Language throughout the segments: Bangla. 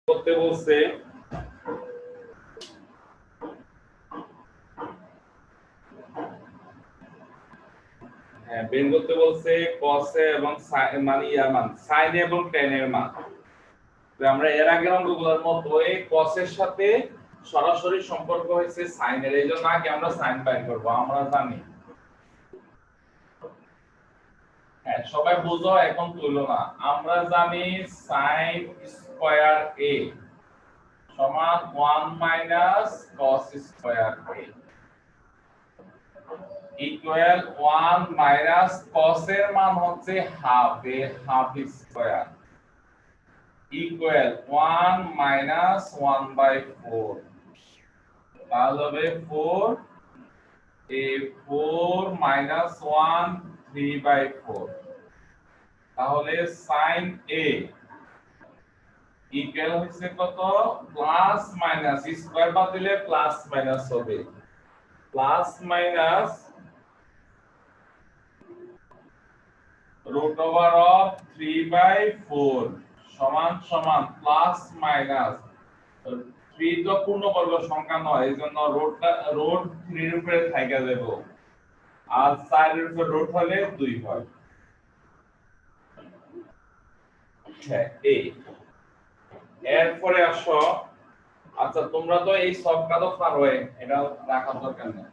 করতে বলছে বের করতে বলছে cos এবং মানে মান sin এবং tan এর মান। তো আমরা এর আগের অঙ্কগুলোর মতো এই cos এর সাথে সরাসরি সম্পর্ক হয়েছে sin এর, এইজন্য আগে আমরা sin বের করব। আমরা জানি সবাই বুঝো, এখন তুলো না। আমরা জানি sin স্কয়ার a সমান 1 cos square a equal 1 cos এর মান হচ্ছে হাফ, এ হাফ স্কয়ার ইকুয়াল 1 তাহলে হবে 4 এ 4 1 3/4। তাহলে sin a ইকুয়াল হচ্ছে কত? প্লাস মাইনাস স্কয়ার বাদ দিলে প্লাস মাইনাস হবে, plus minus root over of 3/4 সমান সমান প্লাস মাইনাস 3 তো পূর্ণবর্গ সংখ্যা নয়, এইজন্য রুট 3 এর উপরে থাইকা দেব, আর 4 এর উপরে রুট হলে 2 হয়। হ্যাঁ এই এরপরে আসো, আচ্ছা তোমরা তো এই সবটা তো পারো, এটা রাখার দরকার নেই।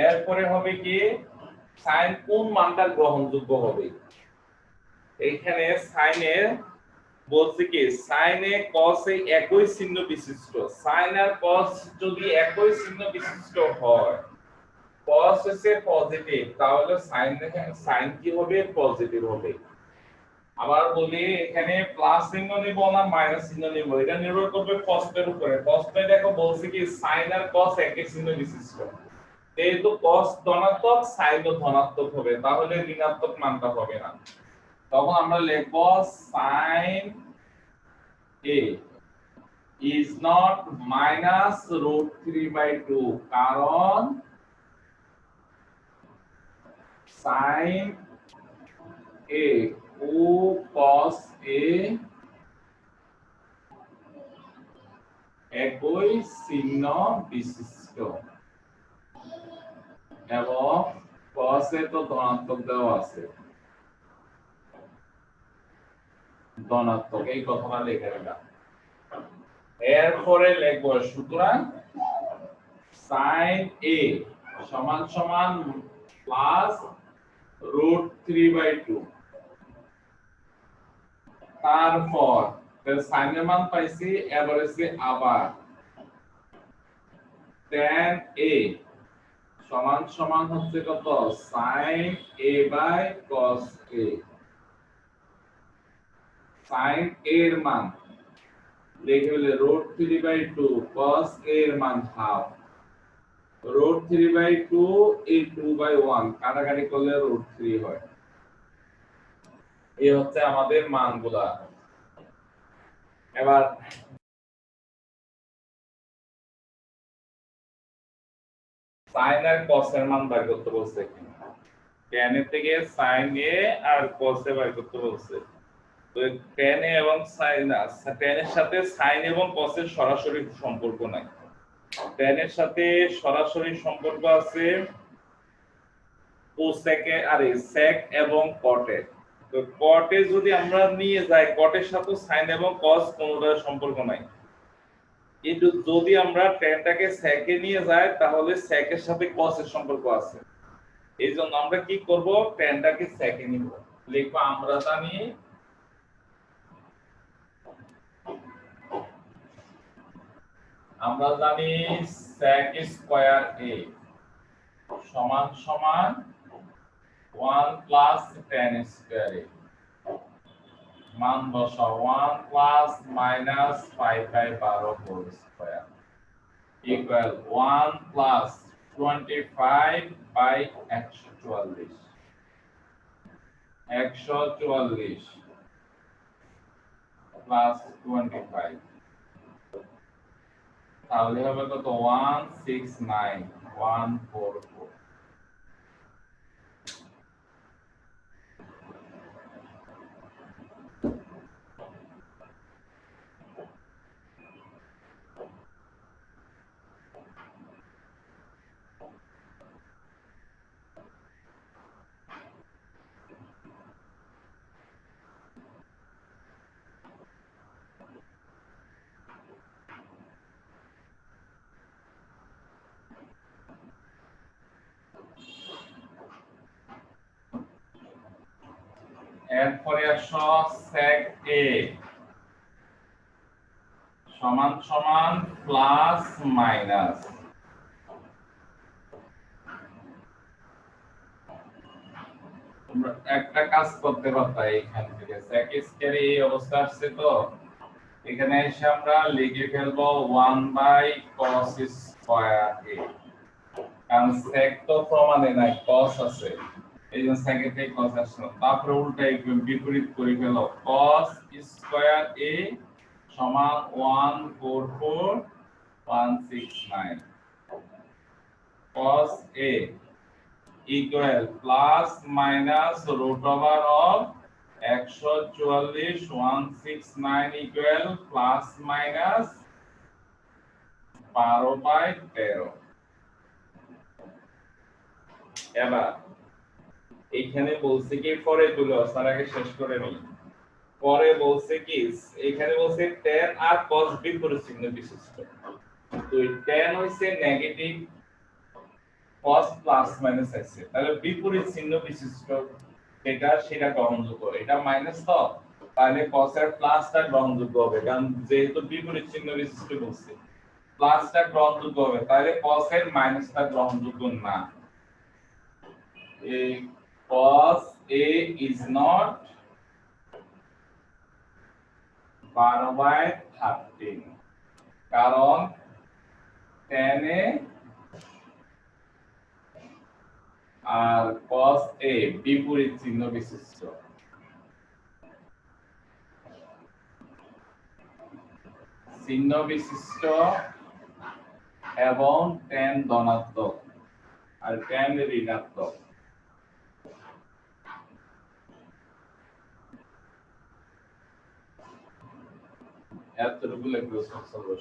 এরপরে হবে কি sin কোন মানটা গ্রহণযোগ্য হবে। এইখানে sin এর বলছে কি sin এ cos এ একই চিহ্ন বিশিষ্ট, sin আর cos যদি একই চিহ্ন বিশিষ্ট হয়, cos হচ্ছে পজিটিভ, তাহলে sin কি হবে? পজিটিভ হবে। আবার বলি এখানে প্লাস চিহ্ন নিব না মাইনাস চিহ্ন নিব, এটা নির্ভর করবে cos এর উপরে। cos দেখো বলছে কি sin আর cos একই চিহ্ন বিশিষ্ট, যেহেতু cos ধনাত্মক sin ও ধনাত্মক হবে, তাহলে ঋণাত্মক মানটা হবে না। তখন আমরা লিখব sin a is not minus root 3/2, কারণ sin a O cos a একই চিহ্ন বিশিষ্ট, এবং cos এ তো ধনাত্মক দেওয়া আছে, ধনাত্মক, এই কথাটা লিখে রাখা। এরপরে লিখব সুতরাং sin a সমান সমান প্লাস root 3/2। তারপর sin এর মান পাইছি, এভারেজে আবার tan a সমান সমান হচ্ছে কত? sin a/cos a। sin a এর মান লিখে হলে √3/2, cos a এর মান হাফ, √3/2 এই 2/1 কাটাকাটি করলে √3 হয়। এই হচ্ছে আমাদের মানগুলা। এবার sin আর cos এর মান বের করতে বলছে, tan এর থেকে sin a আর cos এ বের করতে বলছে। তো tan a এবং sin, tan এর সাথে sin এবং cos এর সরাসরি সম্পর্ক নাই, tan এর সাথে সরাসরি সম্পর্ক আছে cosec আর sec এবং cot এর। তো cot এ যদি আমরা নিয়ে যাই, cot এর সাথে sin এবং cos কোনোটার সম্পর্ক নাই, কিন্তু যদি আমরা tanটাকে sec এ নিয়ে যাই, তাহলে sec এর সাথে cos এর সম্পর্ক আছে। এইজন্য আমরা কি করব? tanটাকে sec এ নিব। লিখব আমরা জানি sec স্কয়ার a সমান সমান 1 প্লাস tan স্কয়ার a। মান বসাও, 1 plus minus 5/12 whole square equal 1 plus 25/144 144 plus 25, তাহলে হবে কত? 169144। এরপরে আসো sec a সমান সমান প্লাস মাইনাস তোমরা একটা কাজ করতে পারতা এখান থেকে sec স্কয়ার এই অবস্থা আসছে তো এখানে এসে আমরা লিখে ফেলবো 1 cos স্কয়ার a কারণ sec তো প্রমাণে নাই cos আছে এই জন্য sec এর থেকে cos আসলো তারপরে উল্টাই বিপরীত করে ফেলো cos স্কয়ার a সমান 144,169 cos a equal plus minus root over of 144,169 equal plus minus 12/13 এবার এইখানে বলছে কি পরে তুলে তার আগে শেষ করে নিই পরে বলছে কি এখানে বলছে tan আর cos বিপরীত চিহ্ন বিশিষ্ট তো tan হইছে নেগেটিভ cos প্লাস মাইনাস আছে তাহলে বিপরীত চিহ্ন বিশিষ্ট সেটা গ্রহণযোগ্য এটা মাইনাস তো তাহলে cos এর প্লাসটা গ্রহণযোগ্য হবে কারণ যেহেতু বিপরীত চিহ্ন বিশিষ্ট বলছে প্লাসটা গ্রহণযোগ্য হবে তাহলে cos এর মাইনাসটা গ্রহণযোগ্য না এই cos a is not 12/13 কারণ tan a R cos a বিপরীত চিহ্ন বিশিষ্ট এবং tan ধনাত্মক আর tan ঋণাত্মক এতটুকু লিখবো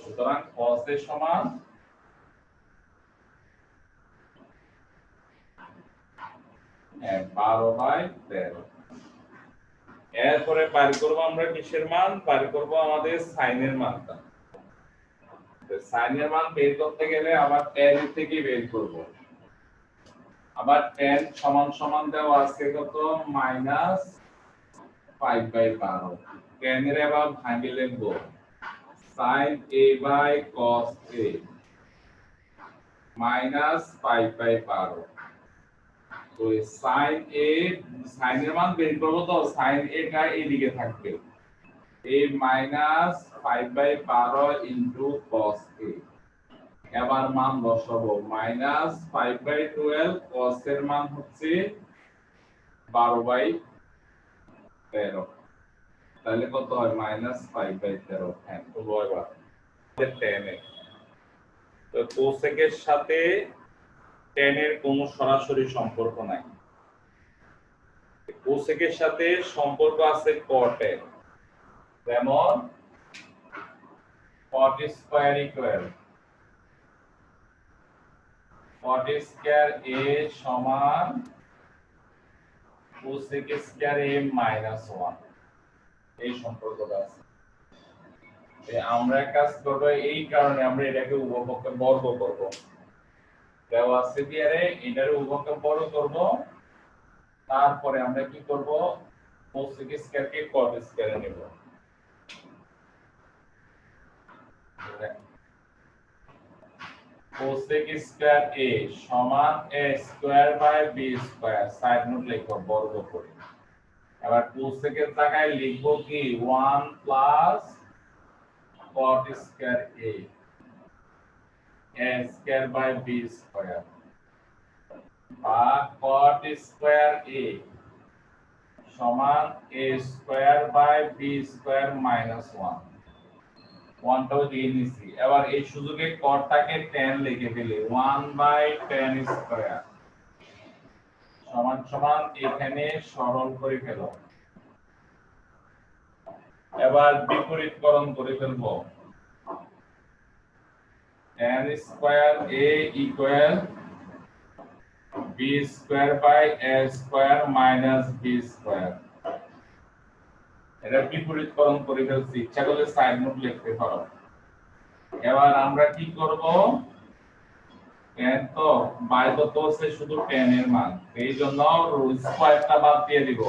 সুতরাং cos a সমান এরপরে বের করব আমরা কিসের মান বের করব আমাদের সাইনের মানটা সাইনের মান বের করতে গেলে আবার tan এর থেকে বের করব আবার tan সমান সমান দেওয়া আছে কত -5/12 tan এর আবার ভাঙিয়ে লিখব sin a by cos a -5/12 তো sin a sin এর মান বের করব তো sin a টা এদিকে থাকবে a -5/12 ইনটু cos a এবার মান বসাবো -5/12 cos এর মান হচ্ছে 12/13 তাহলে কত হয় -5/13 হ্যাঁ তো এবার tan এ তো cosec এর সাথে tan এর কোনো সরাসরি সম্পর্ক নাই cosec এর সাথে সম্পর্ক আছে cot এর যেমন cot square equal cot square a সমান cosec স্কয়ার a -1 এই সম্পর্কটা আছে আমরা কাজ করব এই কারণে আমরা এটাকে উভয়পক্ষে বর্গ করব দেওয়া আছে কি আরে এটার উভয়কে বড় করব তারপরে আমরা কি করব cosec স্কয়ার কে cot স্কয়ারে নেব cosec স্কয়ার a সমান a square by b square side note লিখব বর্গ করে এবার cosec এর জায়গায় লিখব কি 1 plus cot square a a square by b square বা cot square a সমান a square by b square minus 1 1টাও দিয়ে নিছি এবার এই সুযোগে cot টাকে tan লিখে ফেলি 1 by tan square সমান সমান এখানে সরল করে ফেলো এবার বিপরীতকরণ করে ফেলবো tan square a equal b square by a square minus b square এটা বিপরীতকরণ করে ফেলছি ইচ্ছা করলে সাইড নোট লিখতে পারো এবার আমরা কি করব tan তো বাইরে তো আছে শুধু tan এর মান এই জন্য স্কয়ারটা বাদ দিয়ে দিব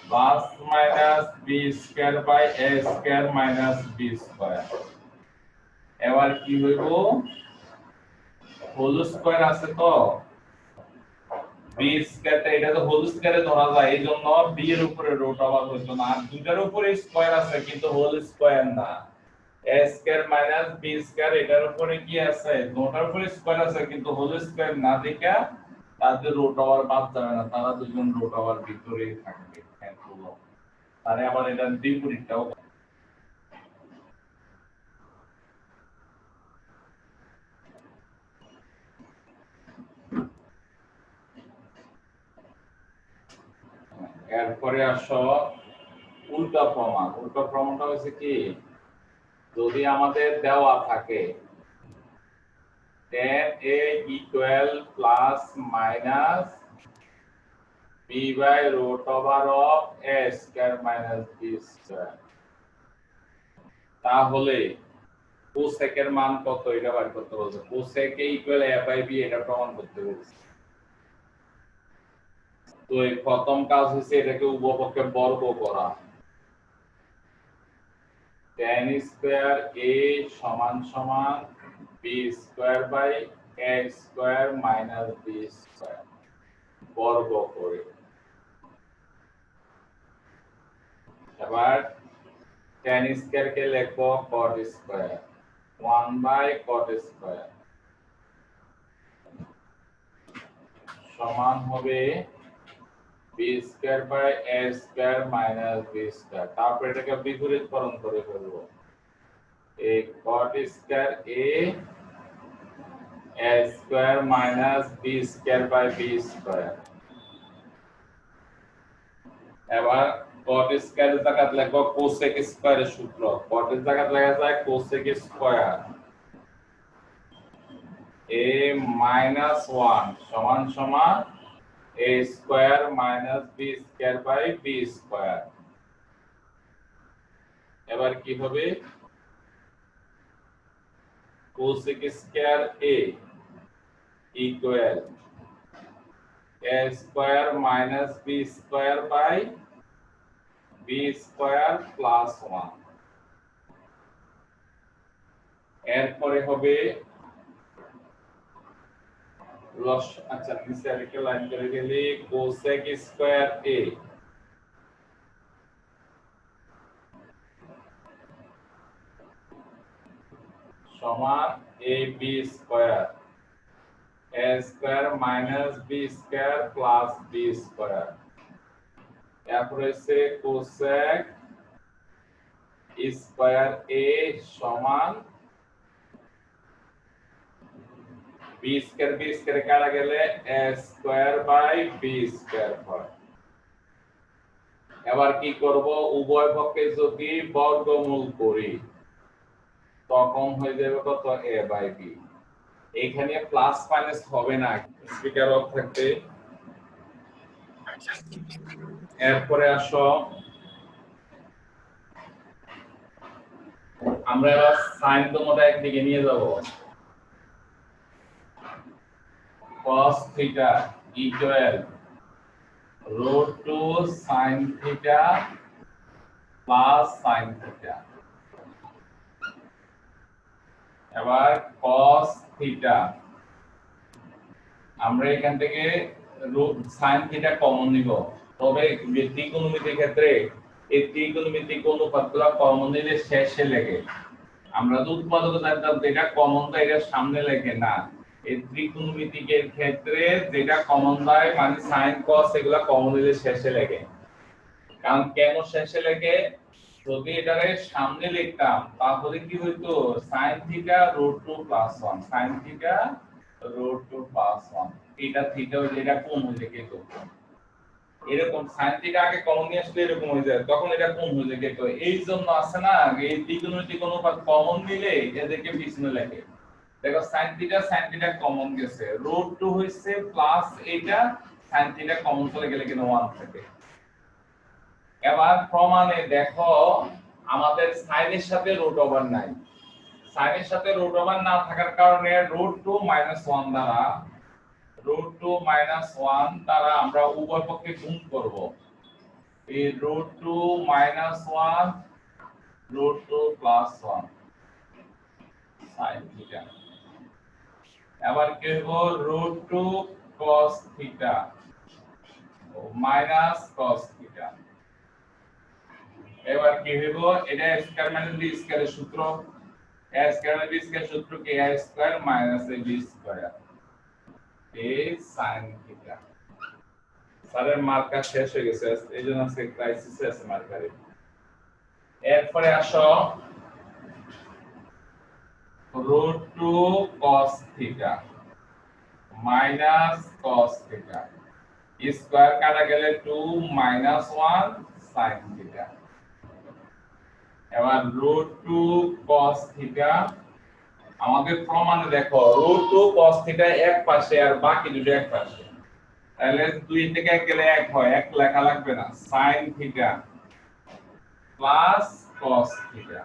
plus minus B square by A square minus B square. এবার কি হইব, হোল স্কয়ার আছে তো বি স্কয়ারটা, এটা তো হোল স্কয়ারে ধরা যায়, এইজন্য বি এর উপরে রুট ওভার হইতো না, আর দুইটার উপরে স্কয়ার আছে কিন্তু হোল স্কয়ার না। এ স্কয়ার মাইনাস বি স্কয়ার এটার উপরে কি আছে, দুটার উপরে স্কয়ার আছে কিন্তু হোল স্কয়ার না দেখা তাদের রুট ওভার বাদ যাবে না, তারা দুজন রুট ওভার ভিতরেই থাকবে। তাহলে আবার এটা বিপরীতটাও এরপরে আসো উল্টা প্রমাণ। উল্টা প্রমাণটা হচ্ছে কি, যদি আমাদের দেওয়া থাকে tan a equal plus minus b by root over of a square minus b square, তাহলে cosec এর মান কত এটা বের করতে বলছে। cosec equal a by b এটা প্রমাণ করতে বলছে। তো এই প্রথম কাজ হচ্ছে এটাকে উভয়পক্ষে বর্গ করা। tan স্কয়ার a সমান সমান b square by a square minus b square বর্গ করে। এবার tan স্কয়ার কে লিখবো cot square 1 by cot square সমান হবে b square by a square minus b square. তারপর এটাকে বিপরীতকরণ করে ফেলবো। a cot square a square minus b square by b square. এবার cot স্কয়ারের জায়গায় লিখবো cosec স্কয়ারের সূত্র। cot এর জায়গায় লেখা যায় cosec স্কয়ার a minus 1 সমান সমান a square minus b square by b square. এবার কি হবে, cosec square a equal a square minus b square by b square plus 1। এরপরে হবে লস, আচ্ছা নিচে আরেকটা লাইন করে গেলে cosec স্কয়ার a সমান ab square a square minus b square plus b square. এরপর হচ্ছে cosec স্কয়ার a সমান b স্কয়ার কাটা গেলে a square by b square হয়। এবার কি করব, উভয় পক্ষে যদি বর্গমূল করি তখন হয়ে যাবে কত a বাই b। এখানে প্লাস মাইনাস হবে না, স্পিকার অফ থাকবে। এরপরে আসো আমরা এবার সাইন তোমরা একদিকে নিয়ে যাব। cos theta equal root 2 sin theta plus sin theta. এবার cos থিটা আমরা এখান থেকে sin থিটা কমন নিব, তবে ত্রিকোণমিতির ক্ষেত্রে এই ত্রিকোণমিতিক অনুপাতগুলো কমন নিলে শেষে লেগে, আমরা তো উৎপাদক জানতাম যেটা কমন দেয় এটা সামনে লেগে না। এই ত্রিকোণমিতিকের ক্ষেত্রে যেটা কমন দেয় মানে sin cos এগুলা কমন নিলে শেষে লেগে। কারণ কেন শেষে লেগে, যদি এটারে সামনে লিখতাম তাহলে কি হইতো sin থিটা √2 + 1 sin থিটা √2 + 1 এটা থিটা হইলে এটা কোণ হইলে কি হতো, এরকম sin থিটা আগে কমন নিয়ে আসলে এরকম হয়ে যায়, তখন এটা কোণ হইলে কি হতো। এই জন্য আছে না এই ত্রিকোণমিতিক অনুপাত কমন নিলে এদেরকে পিছনে লেখে। দেখো sin থিটা কমন গেছে, √2 হইছে প্লাস এটা sin থিটা কমন চলে গেলে কিন্তু 1 থাকে। এবার প্রমাণে দেখো আমাদের sin এর সাথে √ওভার নাই, sin এর সাথে √ওভার না থাকার কারণে √2 - 1 দ্বারা √2 - 1 দ্বারা আমরা উভয় পক্ষে গুণ করব। এই √2 minus 1 √2 plus 1 sin theta এবার কি হইব √2 cos theta minus cos theta এবার কি হইব এটা স্কয়ার মাইনাস বি স্কয়ারের সূত্র a square minus B square সূত্র কি a square minus b square a sin theta স্যারের মার্কার শেষ হয়ে গেছে এইজন্য আজকে ক্রাইসিস আছে মার্কারে এরপরে আসো √2 cos theta minus cos theta square কাটা গেলে 2 minus 1 sin theta এবার √2 cos theta আমাদের প্রমাণে দেখো √2 cos theta এক পাশে আর বাকি দুটো এক পাশে তাহলে 2 থেকে 1 গেলে 1 হয় 1 লেখা লাগবে না sin theta plus cos theta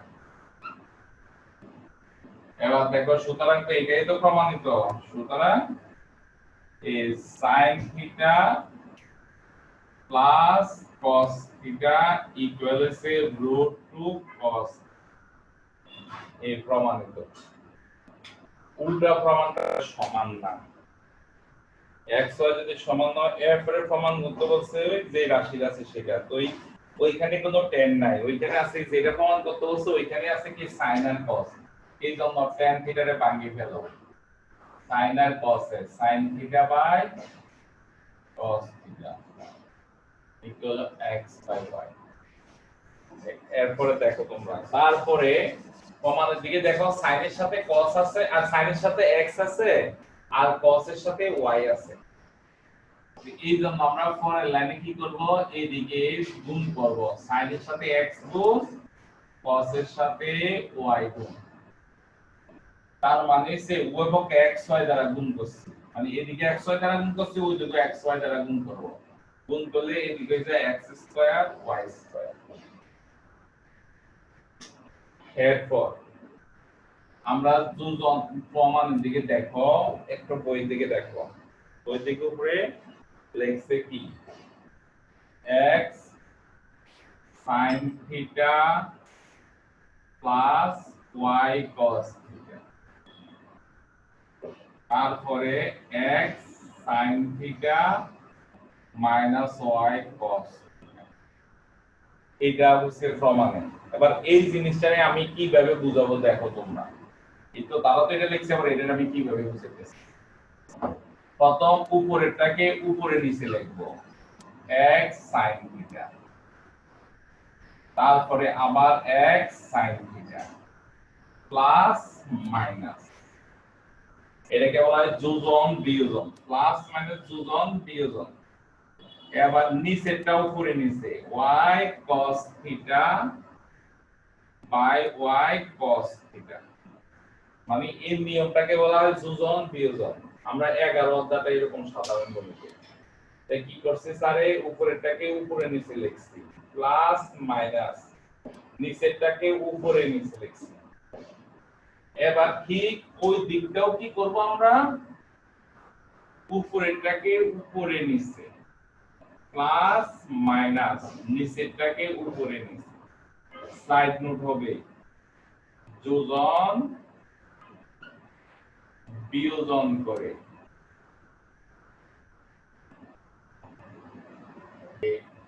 এবার দেখো সুতরাং তো এটাই তো প্রমাণিত সুতরাং is sin theta plus cos theta equal to √2 cos এই প্রমাণিত উল্টা প্রমাণটা সমান না x y যদি সমান হয় এরপরে প্রমাণ করতে বলছে যে রাশি আছে সেটা তো ওইখানে কোনো tan নাই ওইখানে আছে যেটা প্রমাণ করতে বলছে ওইখানে আছে কি sin আর cos এই জন্য tan থিটা রে ভাঙিয়ে ফেলো sin আর cos এর sin theta by cos theta equal x by y এরপরে দেখো তোমরা তারপরে প্রমাণের দিকে দেখো sin এর সাথে cos আছে আর sin এর সাথে x আছে আর cos এর সাথে y আছে এই জন্য আমরা পরের লাইনে কি করব এইদিকে গুণ করব sin এর সাথে x গুণ cos এর সাথে y গুণ তার মানে সে উভয় পক্ষে x y দ্বারা গুণ করছি মানে এদিকে x y দ্বারা গুণ করছি ওইদিকে x y দ্বারা গুণ করব গুণ করলে এদিকে যায় x স্কয়ার y স্কয়ার এরপর আমরা দুজন প্রমাণের দিকে দেখো একটু বই দিকে দেখো বই দিকে উপরে লেখছে কি x sin theta plus y cos theta তারপরে x sin theta minus y cos theta এটা হচ্ছে প্রমাণে এবার এই জিনিসটারে আমি কিভাবে বুঝাবো দেখো তোমরা এই তো তারা তো এটা লিখছে আবার এটা আমি কিভাবে বুঝাইতেছি প্রথম উপরেরটাকে উপরে নিচে লিখবো x sin theta তারপরে আবার x sin theta plus minus এটাকে বলা হয় যোজন বিয়োজন প্লাস মাইনাস যোজন বিয়োজন এবার নিচেরটা উপরে নিচে y cos theta by y cos theta মানে এই নিয়মটাকে বলা হয় যোজন বিয়োজন আমরা 11 অধ্যায়টা এরকম সাধারণ গণিতে তাই কি করছে স্যারে উপরেরটাকে উপরে নিচে লিখছি প্লাস মাইনাস নিচেরটাকে উপরে নিচে লিখছি এবার ঠিক ওই দিকটাও কি করব আমরা উপরেরটাকে উপরে নিচে প্লাস মাইনাস নিচেরটাকে উপরে নিচে সাইড নোট হবে যোজন বিয়োজন করে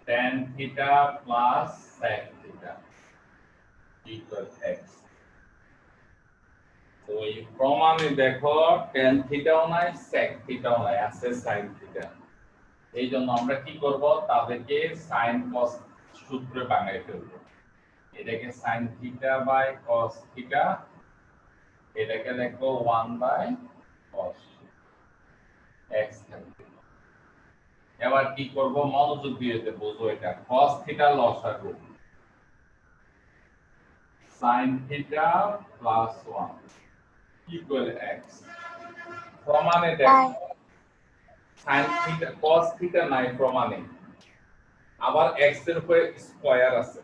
tan theta plus sec theta equal x তো এই প্রমাণে দেখো tan theta ও নাই sec theta ও নাই আছে sin theta এই জন্য আমরা কি করব তাদেরকে sin cos সূত্রে বানাই ফেলব এটাকে sin theta by cos theta এটাকে লিখবো 1 by cos x থাকবে এবার কি করব মনোযোগ দিয়ে বুঝো এটা cos theta লসাগু sin theta plus 1 equal x প্রমাণে দেখো sin theta cos theta নাই প্রমাণে আবার x এর উপরে স্কয়ার আছে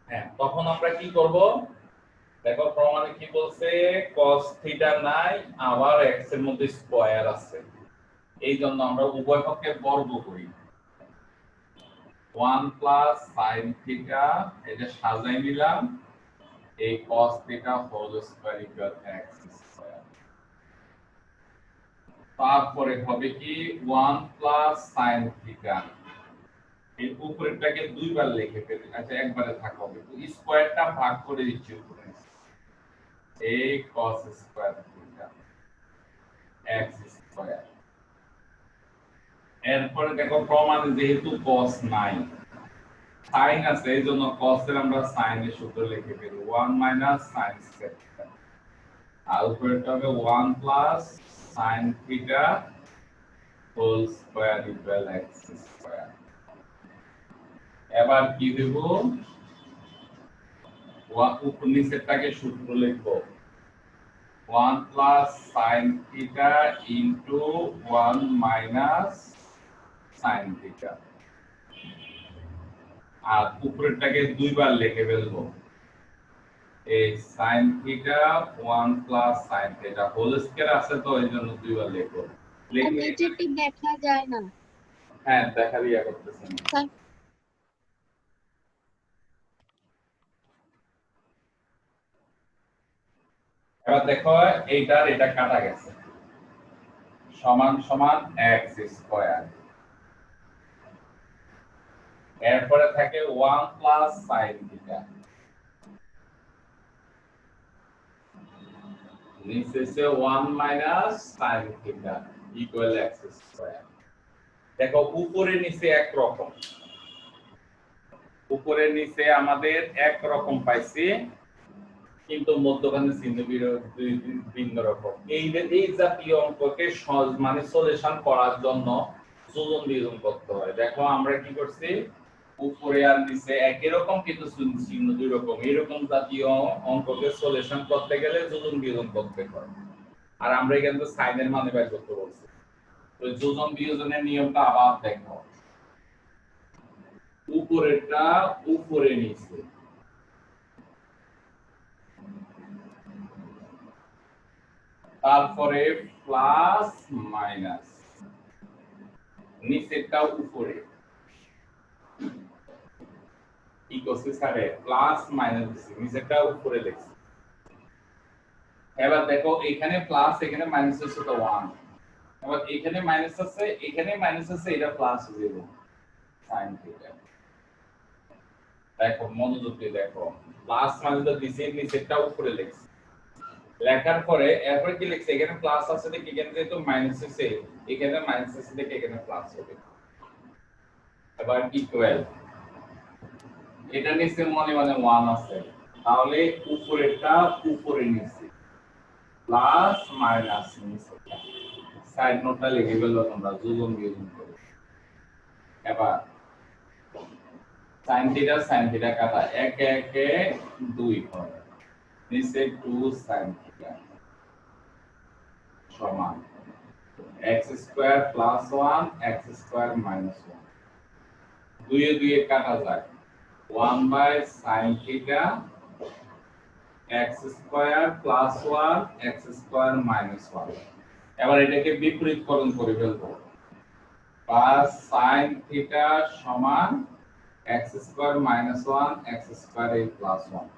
হ্যাঁ তখন আমরা কি করব দেখো প্রমাণে কি বলছে cos theta নাই আবার x এর মধ্যে স্কয়ার আছে এই জন্য আমরা উভয় পক্ষে বর্গ করি 1 প্লাস sin থিটা, এটা সাজাই নিলাম, এই cos theta whole square equal x square. তারপরে হবে কি 1 প্লাস sin থিটা, এই উপরেরটাকে দুইবার লিখে ফেলি, আচ্ছা একবারে থাক হবে, স্কয়ারটা ভাগ করে দিচ্ছি উপরে, এই cos square theta x square. এরপরে দেখো প্রমাণে যেহেতু cos নাই, sin আছে, এইজন্য cos এর আমরা sin এর সূত্র লিখে ফেলি 1 মাইনাস sin স্কয়ার থিটা, আর উপরেরটা হবে 1 plus sin theta whole square equal x square. এবার কি দেব, উপর নিচেরটাকে সূত্র লিখবো 1 plus sin theta into 1 minus sin theta, আর উপরেরটাকে দুইবার লিখে ফেলবো, এই sin theta 1 plus sin theta whole square আছে, তো এইজন্য দুইবার লিখবো। নিচেরটা দেখা যায় না। হ্যাঁ দেখা দিয়া করতেছি। এবার দেখো এইটার এটা কাটা গেছে, সমান সমান x স্কয়ার, এরপরে থাকে 1 প্লাস sin থিটা, নিচে সে 1 minus sin theta equal x square. দেখো উপরে নিচে এক রকম, উপরে নিচে আমাদের এক রকম পাইছি, কিন্তু মধ্যখানে চিহ্ন ভিন্ন রকম। এই জাতীয় অঙ্ককে সহজ মানে সলিউশন করার জন্য যোজন বিয়োজন করতে হয়। দেখো আমরা কি করছি, উপরে আর নিচে একই রকম কিন্তু চিহ্ন দুই রকম, এরকম জাতীয় অঙ্ককে সলিউশন করতে গেলে যোজন বিয়োজন করতে হয়। আর আমরা এখানে সাইনের মানে বের করতে বলছি, তো যোজন বিয়োজনের নিয়মটা আবার দেখো, উপরেরটা উপরে নিচে, তারপরে প্লাস মাইনাস, নিচেরটা উপরে, কি করছি স্যারে প্লাস মাইনাস দিছি, নিচেরটা উপরে লিখছি। এবার দেখো এখানে প্লাস এখানে মাইনাস আছে তো 1, এবার এখানে মাইনাস আছে এখানে মাইনাস আছে, এটা প্লাস হয়ে যাবে sin থিটা। দেখো মনোযোগ দিয়ে দেখো, প্লাস মাইনাস দিছি, নিচেরটা উপরে লিখছি, লেখার পরে এরপর কি লিখছি, এখানে প্লাস আছে দেখে এখানে যেহেতু মাইনাস আছে, এখানে মাইনাস আছে দেখে এখানে প্লাস হবে। এবার ইকুয়াল, এটা নিচে মনে মানে 1 আছে, তাহলে উপরেরটা উপরে নিচে, প্লাস মাইনাস নিচে, সাইড নোটটা লিখে ফেললো তোমরা যোজন বিয়োজন করে। এবার sin থিটা কাটা, একে একে 2 হয়, নিচে 2 sin থিটা সমান x square plus 1 x square minus 1, দুইয়ে দুইয়ে কাটা যায়, 1 by sin theta x square plus 1 x square minus 1। এবার এটাকে বিপরীতকরণ করে ফেলবো, প্লাস sin থিটা সমান x square minus 1 x square এর প্লাস 1।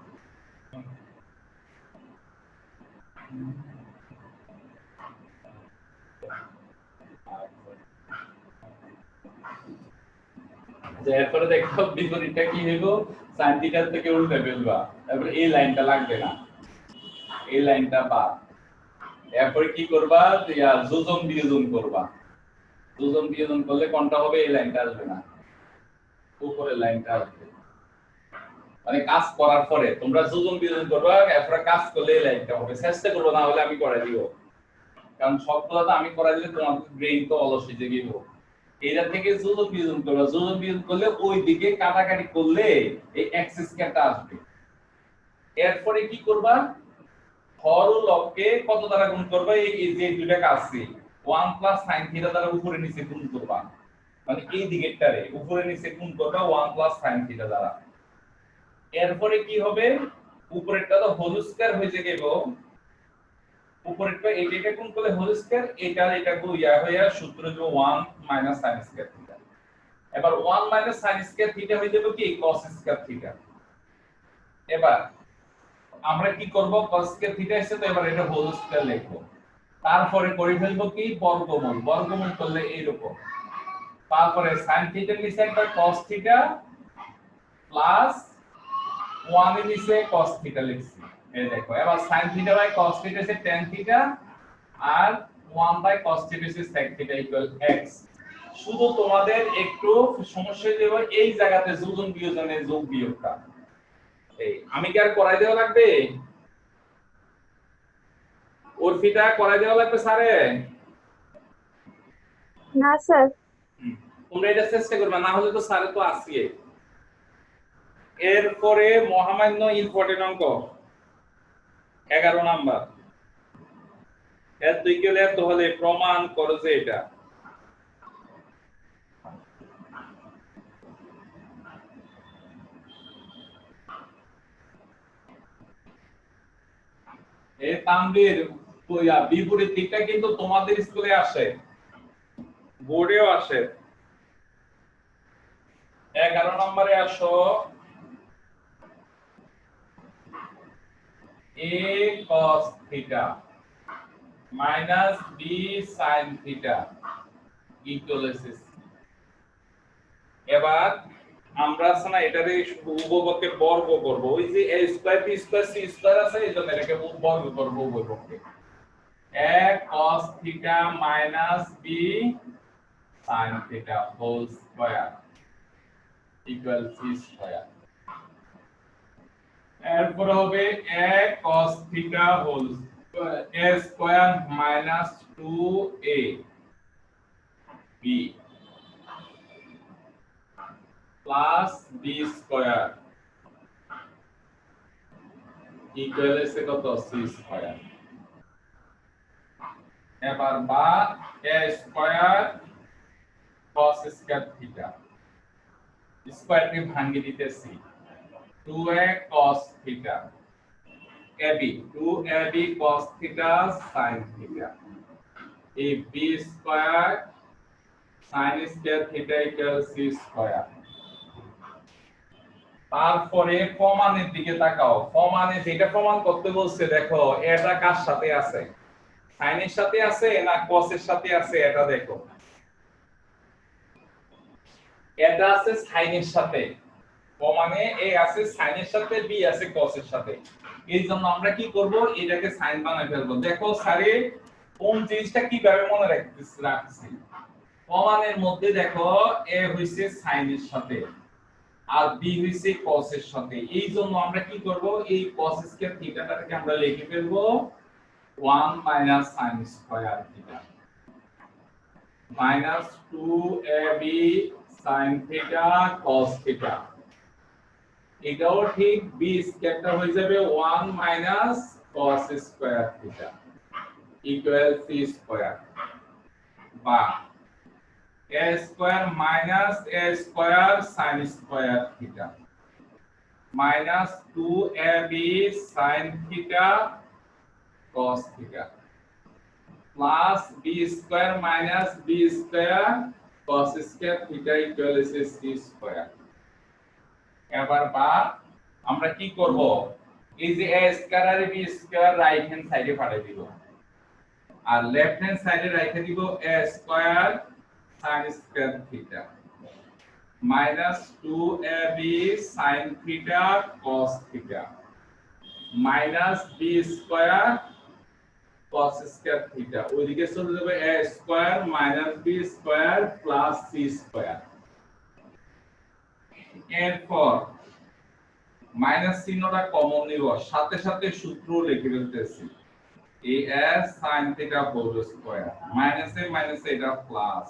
এরপরে দেখো বিপরীতটা কি হইব, sin থিটা থেকে উল্টে ফেলবা, তারপর এই লাইনটা লাগবে না, এই লাইনটা বাদ। এরপরে কি করবা, যোজন বিয়োজন করবা, যোজন বিয়োজন করলে কোনটা হবে, এই লাইনটা আসবে না, উপরের লাইনটা আসবে। মানে কাজ করার পরে তোমরা যোজন বিয়োজন করবা, এরপরে কাজ করলে এই লাইনটা হবে, চেষ্টা করবো, না হলে আমি করে দিব, কারণ সবগুলো তো আমি করে দিলে তোমার ব্রেইন তো অলস হয়ে যাবে। এটা থেকে যোজন বিয়োজন করবা, যোজন বিয়োজন করলে ওই দিকে কাটাকাটি করলে এই এক্স স্কয়ারটা আসবে। এরপরে কি করবা, হর ও লবকে কত দ্বারা গুণ করবা, এই যে দুইটা কাছে 1 প্লাস sin থিটা দ্বারা উপরে নিচে গুণ করবা, মানে এই দিকেরটারে উপরে নিচে গুণ করবা 1 প্লাস sin থিটা দ্বারা। এরপরে কি হবে, উপরেরটা তো হোল স্কয়ার হয়ে যাবে, উপরেরটা এইটা গুণ করলে হোল স্কয়ার, এটা এটা গুণ ইয়া হইয়া সূত্র যে 1 মাইনাস sin স্কয়ার থিটা। এবার 1 মাইনাস sin স্কয়ার থিটা হয়ে যাবে কি cos স্কয়ার থিটা। এবার আমরা কি করব cos স্কয়ার থিটা এসে তো এবার এটা হোল স্কয়ার লিখব। তারপরে করে ফেলবো কি বর্গমূল, বর্গমূল করলে এইরকম। তারপরে sin থিটা নিচে একটা cos থিটা প্লাস 1 এর নিচে cos থিটা লিখছি। এই দেখো এবার sin theta by cos theta এসে tan থিটা আর 1 বাই cos থিটা এসে sec থিটা ইকুয়াল x। শুধু তোমাদের একটু সমস্যা দেব এই জায়গাতে যোজন বিয়োজনের যোগ বিয়োগটা। এই আমি কি আর করাই দেওয়া লাগবে? উর্ফিটা করাই দেওয়া লাগবে স্যারে? না স্যার। তোমরা এটা চেষ্টা করবে, না হলে তো স্যারে তো আসিয়ে। এরপরে মহামান্য ইম্পর্টেন্ট অঙ্ক 11 নাম্বার। এর দুই কেলে এত হলে প্রমাণ করো যে এটা। এই তানবীর বিপরীত দিকটা কিন্তু তোমাদের স্কুলে আসে, বোর্ডেও আসে। 11 নম্বরে আসো a cos theta minus b sin theta equal to এবার আমরা আসলে এটারে উপপক্ষের বর্গ করব। ওই যে a square b square c square আছে এইজন্য এটাকে বর্গ করব উপপক্ষে। a cos theta minus b sin theta whole square equal c square। এরপর হবে a cos theta whole a square minus 2a b plus b square equal to কত c square। এবার বা a square cos square theta স্কয়ারটি ভাঙিয়ে দিতেছি 2a cos theta ab 2ab cos theta sin theta a b square sin square theta equals c square। তারপরে প্রমাণের দিকে তাকাও। প্রমাণে যেটা প্রমাণ করতে বলছে দেখো এটা কার সাথে আছে, sin এর সাথে আছে না cos এর সাথে আছে এটা দেখো। এটা আছে sin এর সাথে, প্রমাণে a আছে sin এর সাথে b আছে cos এর সাথে। এইজন্য আমরা কি করব এটাকে sin বানাই ফেলবো। দেখো স্যারে কোন জিনিসটা কিভাবে মনে রাখছি। প্রমাণের মধ্যে দেখো a হইছে sin এর সাথে আর b হইছে cos এর সাথে। এইজন্য আমরা কি করব এই cos স্কয়ার থিটাটাকে আমরা লিখে ফেলবো 1 minus sin square theta minus 2ab sin theta cos theta। এটাও ঠিক b স্কয়ারটা হয়ে যাবে 1 minus cos square theta equal c square বা a square minus a square sin square theta minus 2ab sin theta cos theta plus b square minus b square cos square theta equal to c square। এবার বা আমরা কি করব এই যে a স্কয়ার আর b স্কয়ার রাইট হ্যান্ড সাইডে পাঠিয়ে দিব আর লেফট হ্যান্ড সাইডে রেখে দিব a square sin square theta minus 2ab sin theta cos theta minus b square cos square theta ওইদিকে চলে যাবে a square minus b square plus c square. এরপর মাইনাস চিহ্নটা কমন নিব, সাথে সাথে সূত্র লিখে ফেলতেছি a s sin theta whole square minus A minus এটা প্লাস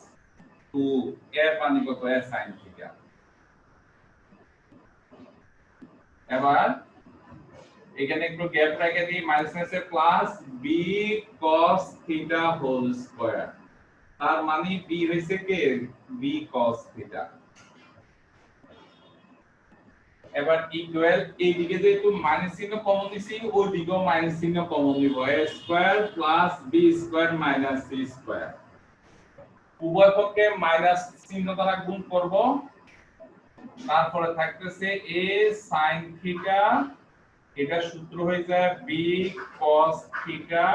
2 এর পানি কত a sin theta। এবার এখানে একটু গ্যাপ রেখে দিই মাইনাস এ plus b cos theta whole square তার মানে b হইছে কি b cos theta। এবার ইকুয়াল এই দিকে যেহেতু মাইনাস চিহ্ন কমন নিছি ওই দিকেও মাইনাস চিহ্ন কমন নিব a square plus b square minus c square উভয় পক্ষে মাইনাস চিহ্ন দ্বারা গুণ করব, তারপরে থাকতেছে a sin থিটা, এটা সূত্র হয়ে যায় b cos theta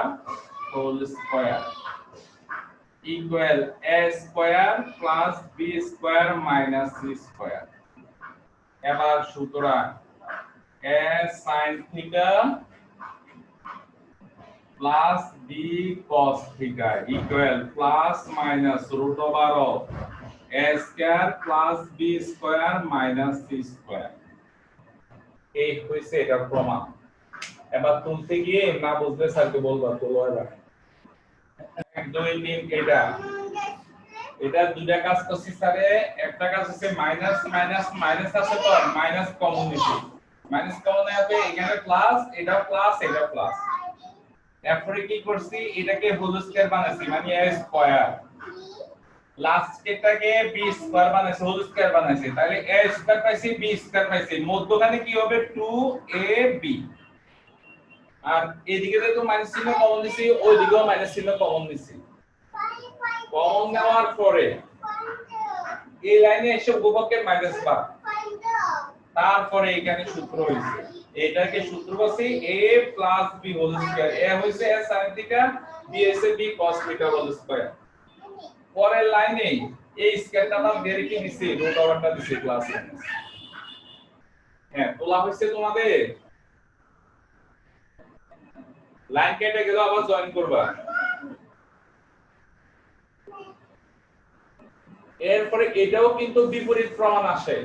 whole square equal a square plus b square minus c square. এবার সুতরাং a sin theta plus b cos theta equal plus minus root over of a square plus b square minus c square. এই হইছে এটা প্রমাণ। এবার তুলতে গিয়ে না বুঝলে স্যারকে বলবা তোলো। এবার 1 2 3 এটা দুইটা কাজ করছি স্যারে। একটা কাজ হচ্ছে মাইনাস মাইনাস মাইনাস আছে তো মাইনাস কমন নিছি, মাইনাস কমন হবে এখানে প্লাস, এটা প্লাস এটা প্লাস। এরপরে কি করছি এটাকে হোল স্কয়ার বানাইছি মানে a স্কয়ার, লাস্ট কেটাকে b স্কয়ার বানাইছি হোল স্কয়ার বানাইছি, তাহলে a স্কয়ার পাইছি b স্কয়ার পাইছি, মধ্যখানে কি হবে 2ab। আর এদিকে তো মাইনাস চিহ্ন কমন নিছি, ওইদিকেও মাইনাস চিহ্ন কমন নিছি। কমন নেওয়ার পরে এই লাইনে এসে উপপক্ষের মাইনাস বা, তারপরে এখানে সূত্র হইছে এটাকে সূত্র বসি a b whole square. a হইছে a sin থিটা, b হইছে b cos theta whole square. পরের লাইনে এই স্কয়ারটা আমরা বের করে নিছি, রুট ওভারটা দিছি প্লাস। হ্যাঁ তোলা হইছে তোমাদের। লাইন কেটে গেল আবার জয়েন করবা। এরপরে এটাও কিন্তু বিপরীত প্রমাণ আসে।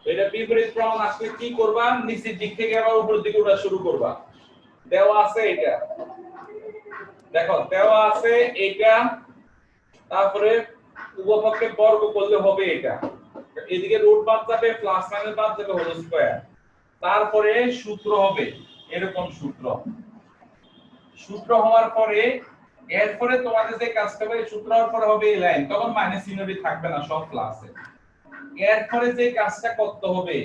এটা বিপরীত প্রমাণ আসলে কি করবা, নিচের দিক থেকে আবার উপরের দিকে ওঠা শুরু করবা। দেওয়া আছে এটা, দেখো দেওয়া আছে এটা, তারপরে উভয়পক্ষে বর্গ করলে হবে এটা, এদিকে রুট বাদ যাবে প্লাস মাইনাস বাদ যাবে হোল স্কয়ার, তারপরে সূত্র হবে এরকম সূত্র। সূত্র হওয়ার পরে এরপরে তোমাদের যে কাজটা হবে সূত্র হওয়ার পরে হবে এই লাইন, তখন মাইনাস চিহ্নটি থাকবে না, সব প্লাসে। এরপরে যে কাজটা করতে হবে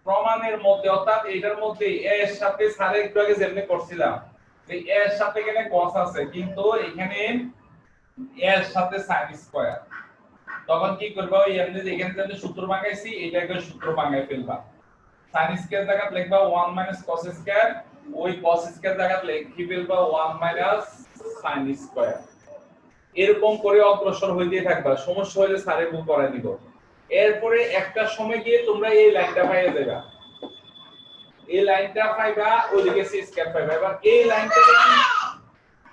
প্রমাণের মধ্যে, অর্থাৎ এটার মধ্যে a এর সাথে সারে একটু আগে যেমনি করছিলাম যে a এর সাথে এখানে cos আছে কিন্তু এখানে a এর সাথে sin স্কয়ার, তখন কি করবা ওই এমনি এখানে যে সূত্র ভাঙাইছি এটাকে সূত্র ভাঙাই ফেলবা। sin স্কয়ার জায়গায় লিখবা 1 cos স্কয়ার, ওই cos স্কয়ার জায়গায় লিখি ফেলবা 1 sin স্কয়ার। এরকম করে অগ্রসর হইতে থাকবা, সমস্যা হলে স্যারে বুক করাই দিব। এরপরে একটা সময় গিয়ে তোমরা এই লাইনটা পাইয়া যাবে, এই লাইনটা পাইবা, ওইদিকে c স্কয়ার পাইবা। এবার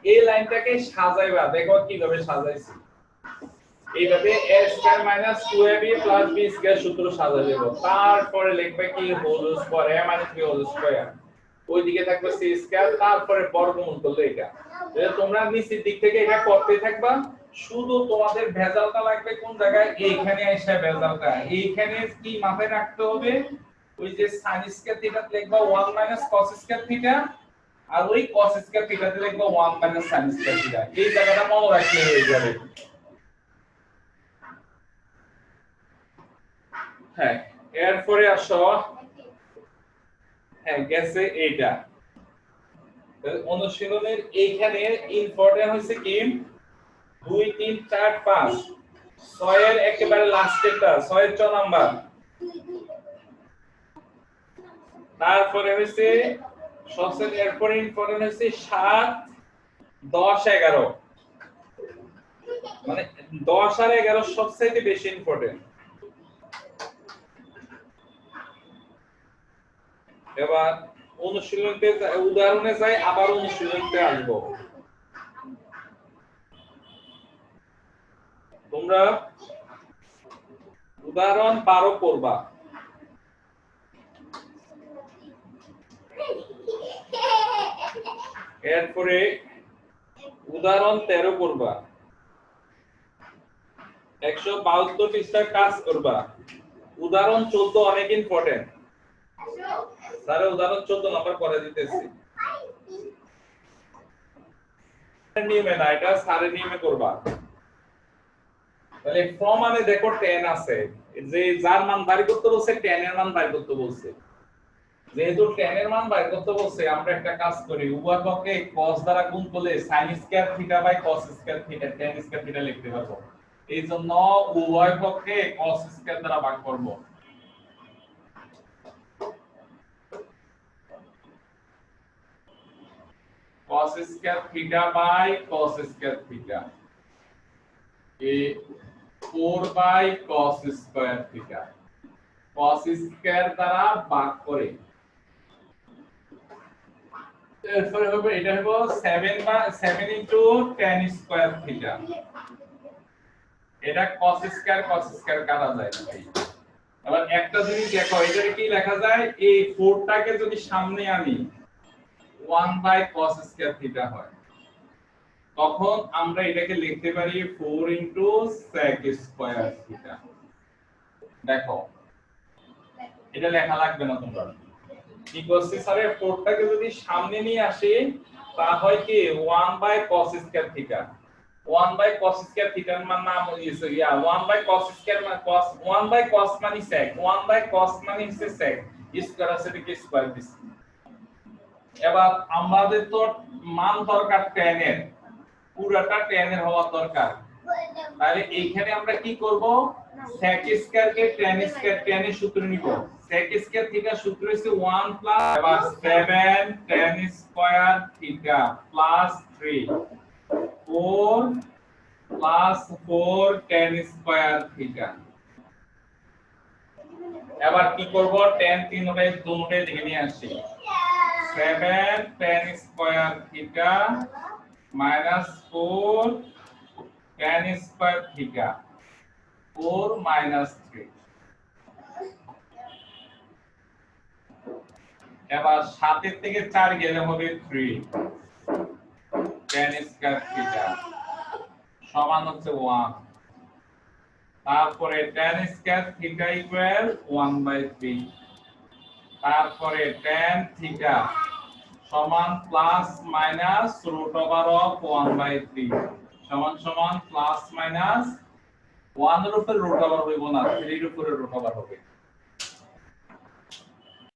এই লাইনটাকে সাজাইবা, দেখো কিভাবে সাজাইছি। এইভাবে a square minus 2ab plus b square সূত্র সাজাই দেব, তারপরে লিখবে কি whole square a minus b whole square, ওইদিকে থাকবে c স্কয়ার, তারপরে বর্গমূল করলে এটা। তাহলে তোমরা নিচের দিক থেকে এটা করতে থাকবা। শুধু তোমাদের ভেজালটা লাগবে কোন জায়গায়, এইখানে এসে ভেজালটা এইখানে কি মাথায় রাখতে হবে, ওই যে sin স্কয়ার থিটা লিখবা 1 cos স্কয়ার থিটা, আর ওই cos স্কয়ার থিটাতে লিখবা 1 sin স্কয়ার থিটা। এই জায়গাটা মনে রাখলে হয়ে যাবে। হ্যাঁ এরপরে আসো, হ্যাঁ গেছে এইটা অনুশীলনের এইখানে ইম্পর্টেন্ট হইছে কি 2 3 4 5 6 এর একেবারে লাস্টেরটা 6 এর 6 নাম্বার, তারপরে হইছে সবচেয়ে এরপরে ইম্পর্টেন্ট হইছে 7 10 11, মানে 10 আর 11 সবচেয়ে বেশি ইম্পর্টেন্ট। এবার অনুশীলনতে উদাহরণে যাই, আবার অনুশীলনতে আসবো। তোমরা উদাহরণ 12 করবা, এরপরে উদাহরণ 13 করবা, 172 পৃষ্ঠার কাজ করবা। উদাহরণ 14 অনেক ইম্পর্টেন্ট, স্যার উদাহরণ 14 নাম্বার করে দিতেছি। নিয়মে না, এটা স্যারের নিয়মে করবা। তাহলে প্রমাণে দেখো 10 আছে, যে যার মান বাড়ি করতে বলছে 10 এর মান বাড়ি করতে বলছে। যেহেতু tan এর মান বাইর করতে বলছে আমরা একটা কাজ করি উভয় পক্ষে cos দ্বারা গুণ করলে sin square theta by cos square theta tan square theta লিখতে পারবো এইজন্য উভয় পক্ষে cos স্কয়ার দ্বারা ভাগ করব cos square theta by cos square theta এ 4 by cos square theta cos square দ্বারা ভাগ করে এরপরে হবে এটা হবে 7 বা 7 ইনটু tan স্কয়ার থিটা এটা cos স্কয়ার কাটা যায় ভাই এবার একটা জিনিস দেখো এটাকে কি লেখা যায় এই 4 টাকে যদি সামনে আনি 1 বাই cos স্কয়ার থিটা হয় তখন আমরা এটাকে লিখতে পারি 4 ইনটু sec স্কয়ার থিটা দেখো এটা লেখা লাগবে না তোমরা কি করছি স্যার 4 টাকে যদি সামনে নিয়ে আসি তা হয় কি 1 by cos square theta 1 by cos square থিটার মান নাম হইছে 1 বাই cos স্কয়ার মানে cos 1 বাই cos মানে sec 1 বাই cos মানে হচ্ছে sec স্কয়ার আছে কি স্কয়ার দিছি এবার আমাদের তো মান দরকার tan এর পুরোটা tan এর হওয়া দরকার তাহলে এইখানে আমরা কি করব sec স্কয়ার কে tan এর সূত্র নিব sec স্কয়ার থিটা সূত্র হচ্ছে 1 প্লাস এবার 7 tan square theta plus 3 4 plus 4 tan square theta এবার কি করব tan তিনটাই দুটোই দিকে নিয়ে আসি 7 tan square theta minus 4 tan square theta 4 minus 3 এবার 7 এর থেকে 4 গেলে হবে 3 tan স্কয়ার থিটা সমান হচ্ছে 1 তারপরে tan স্কয়ার থিটা ইকুয়াল 1/3 তারপরে tan থিটা সমান plus minus root over of 1/3 সমান সমান প্লাস মাইনাস 1 এর উপরে রুট ওভার হইব না 3 এর উপরে রুট ওভার হবে